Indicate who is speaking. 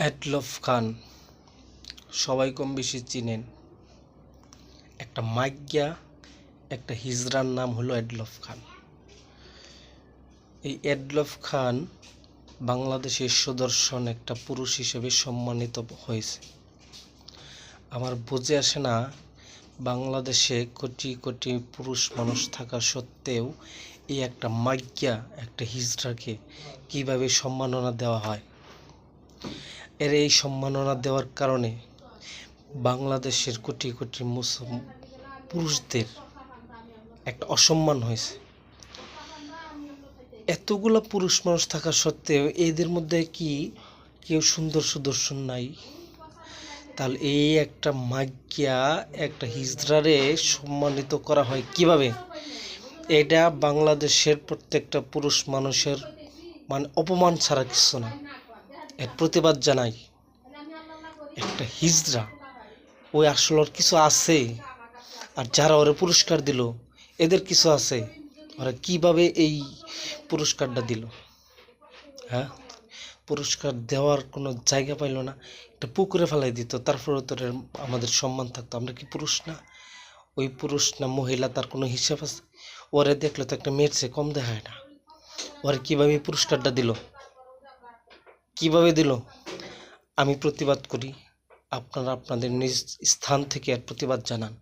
Speaker 1: Adolf খান সবাই কম বেশি চিনেন। একটা মাইগ্যা একটা হিজড়ার নাম হলো অ্যাডলফ খান। এই অ্যাডলফ খান বাংলাদেশের সুদর্শন একটা পুরুষ হিসেবে সম্মানিত হয়েছে। আমার বুঝে আসে না, বাংলাদেশে কোটি কোটি পুরুষ মানুষ থাকা সত্ত্বেও এই একটা মাইগ্যা একটা হিজড়াকে কিভাবে সম্মাননা দেওয়া হয়। এর এই সম্মাননা দেওয়ার কারণে বাংলাদেশের কোটি কোটি পুরুষদের একটা অসম্মান হয়েছে। এতগুলো পুরুষ মানুষ থাকা সত্ত্বেও এদের মধ্যে কি কেউ সুন্দর সুদর্শন নাই? তাহলে এই একটা মাইগ্যা একটা হিজড়ারে সম্মানিত করা হয় কিভাবে? এটা বাংলাদেশের প্রত্যেকটা পুরুষ মানুষের অপমান ছাড়া কিছু না। এর প্রতিবাদ জানাই। একটা হিজড়া ওই আসলে ওর কিছু আছে, আর যারা ওরা পুরস্কার দিল এদের কিছু আছে। ওরা কিভাবে এই পুরস্কারটা দিল? হ্যাঁ, পুরস্কার দেওয়ার কোনো জায়গা পাইল না, একটা পুকুরে ফেলাই দিত, তারপরে তো আমাদের সম্মান থাকতো। আমরা কি পুরুষ না? ওই পুরুষ না মহিলা তার কোনো হিসাব আছে? ওরে দেখলে তো একটা মেয়ের চেয়ে কম দেখায় না। ওরা কিভাবে পুরস্কারটা দিল? কিভাবে দিল? আমি প্রতিবাদ করি, আপনারা আপনাদের নিজ স্থান থেকে এর প্রতিবাদ জানান।